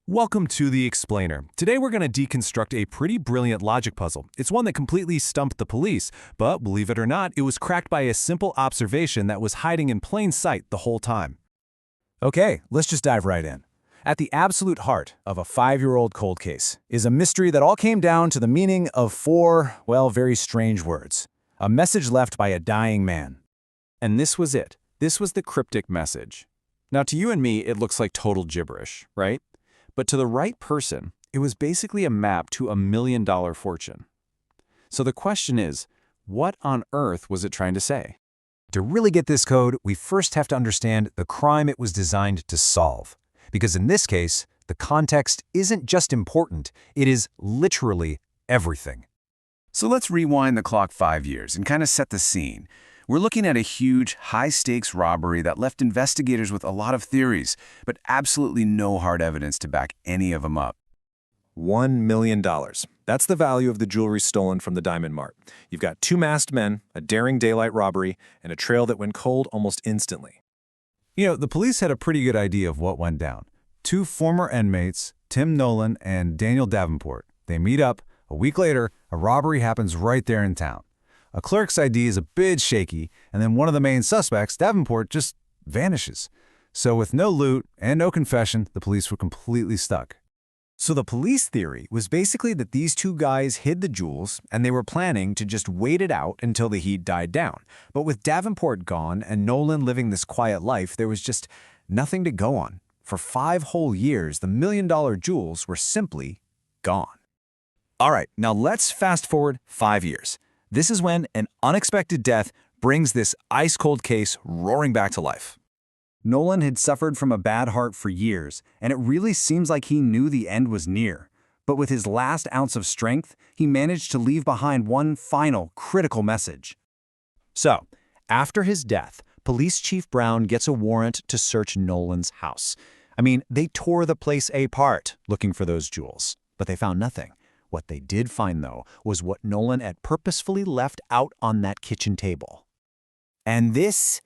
Welcome to The Explainer. Today we're going to deconstruct a pretty brilliant logic puzzle. It's one that completely stumped the police, but believe it or not, it was cracked by a simple observation that was hiding in plain sight the whole time. Okay, let's just dive right in. At the absolute heart of a 5-year-old cold case is a mystery that all came down to the meaning of four, very strange words. A message left by a dying man. And this was it. This was the cryptic message. Now, to you and me, it looks like total gibberish, right? But to the right person, it was basically a map to $1 million fortune. So the question is, what on earth was it trying to say? To really get this code, we first have to understand the crime it was designed to solve. Because in this case, the context isn't just important, it is literally everything. So let's rewind the clock 5 years and kind of set the scene. We're looking at a huge, high-stakes robbery that left investigators with a lot of theories, but absolutely no hard evidence to back any of them up. $1 million. That's the value of the jewelry stolen from the Diamond Mart. You've got two masked men, a daring daylight robbery, and a trail that went cold almost instantly. You know, the police had a pretty good idea of what went down. Two former inmates, Tim Nolan and Daniel Davenport. They meet up. A week later, a robbery happens right there in town. A clerk's ID is a bit shaky, and then one of the main suspects, Davenport, just vanishes. So with no loot and no confession, the police were completely stuck. So the police theory was basically that these two guys hid the jewels, and they were planning to just wait it out until the heat died down. But with Davenport gone and Nolan living this quiet life, there was just nothing to go on. For 5 whole years, the $1 million jewels were simply gone. All right, now let's fast forward 5 years. This is when an unexpected death brings this ice-cold case roaring back to life. Nolan had suffered from a bad heart for years, and it really seems like he knew the end was near. But with his last ounce of strength, he managed to leave behind one final, critical message. So, after his death, Police Chief Brown gets a warrant to search Nolan's house. I mean, they tore the place apart looking for those jewels, but they found nothing. What they did find, though, was what Nolan had purposefully left out on that kitchen table. And this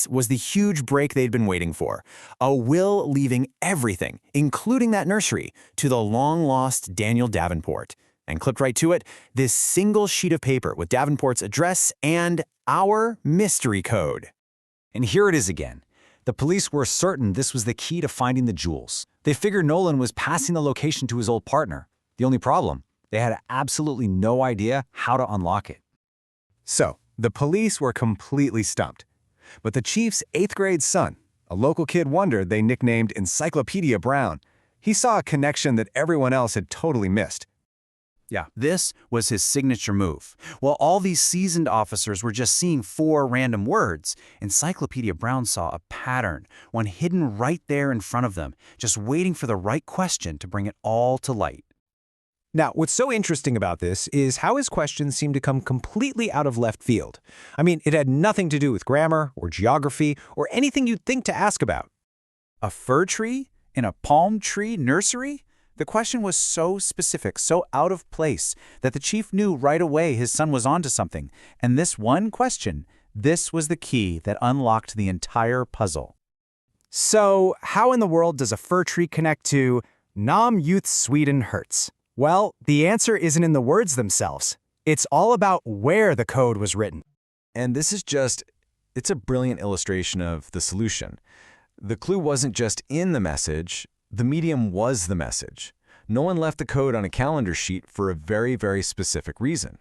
was the huge break they'd been waiting for. A will leaving everything, including that nursery, to the long-lost Daniel Davenport. And clipped right to it, this single sheet of paper with Davenport's address and our mystery code. And here it is again. The police were certain this was the key to finding the jewels. They figured Nolan was passing the location to his old partner. The only problem, they had absolutely no idea how to unlock it. So, the police were completely stumped. But the chief's 8th grade son, a local kid wonder they nicknamed Encyclopedia Brown, he saw a connection that everyone else had totally missed. Yeah, this was his signature move. While all these seasoned officers were just seeing 4 random words, Encyclopedia Brown saw a pattern, one hidden right there in front of them, just waiting for the right question to bring it all to light. Now, what's so interesting about this is how his questions seem to come completely out of left field. I mean, it had nothing to do with grammar or geography or anything you'd think to ask about. A fir tree in a palm tree nursery? The question was so specific, so out of place, that the chief knew right away his son was onto something. And this one question, this was the key that unlocked the entire puzzle. So, how in the world does a fir tree connect to Nam Youth Sweden Hurts? Well, the answer isn't in the words themselves. It's all about where the code was written. And this is it's a brilliant illustration of the solution. The clue wasn't just in the message, the medium was the message. Nolan left the code on a calendar sheet for a very, very specific reason.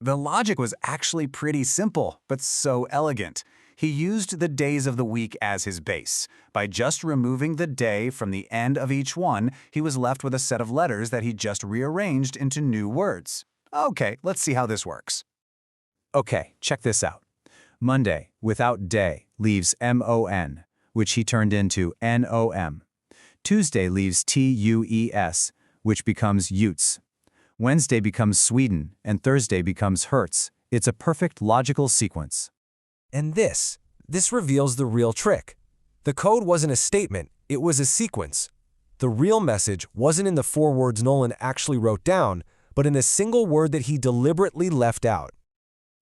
The logic was actually pretty simple, but so elegant. He used the days of the week as his base. By just removing the day from the end of each one, he was left with a set of letters that he just rearranged into new words. Okay, let's see how this works. Okay, check this out. Monday, without day, leaves M-O-N, which he turned into N-O-M. Tuesday leaves T-U-E-S, which becomes Utes. Wednesday becomes Sweden, and Thursday becomes Hertz. It's a perfect logical sequence. And this reveals the real trick. The code wasn't a statement, it was a sequence. The real message wasn't in the 4 words Nolan actually wrote down, but in a single word that he deliberately left out.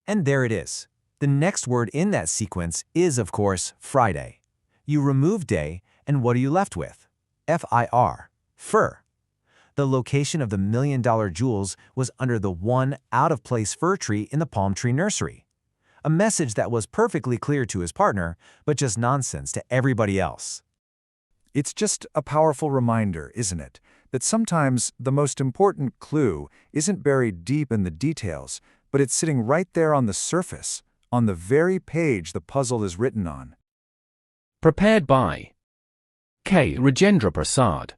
And there it is. The next word in that sequence is, of course, Friday. You remove day, and what are you left with? F-I-R. fur. The location of the million-dollar jewels was under the one out-of-place fir tree in the palm tree nursery. A message that was perfectly clear to his partner, but just nonsense to everybody else. It's just a powerful reminder, isn't it, that sometimes the most important clue isn't buried deep in the details, but it's sitting right there on the surface, on the very page the puzzle is written on. Prepared by K. Rajendra Prasad.